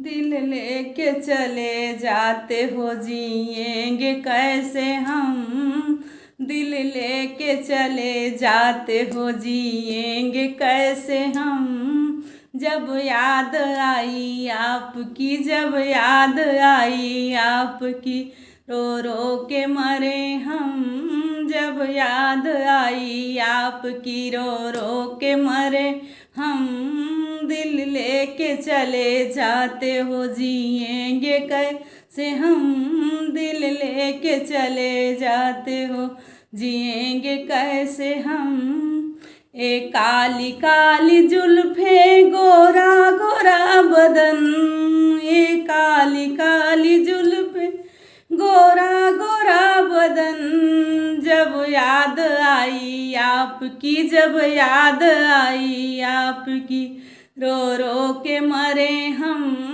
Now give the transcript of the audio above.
दिल लेके चले जाते हो जिएंगे कैसे हम। दिल लेके चले जाते हो जिएंगे कैसे हम। जब याद आई आपकी, जब याद आई आपकी, रो रो के मरे हम। जब याद आई आपकी, रो रो के मरे हम। दिल लेके चले जाते हो जिएंगे कैसे हम। दिल लेके चले जाते हो जिएंगे कैसे हम। ए काली काली जुल्फे गोरा गोरा बदन। ए काली काली जुल्फे गोरा गोरा बदन। जब याद आई आपकी, जब याद आई आपकी, रो रो के मरे हम।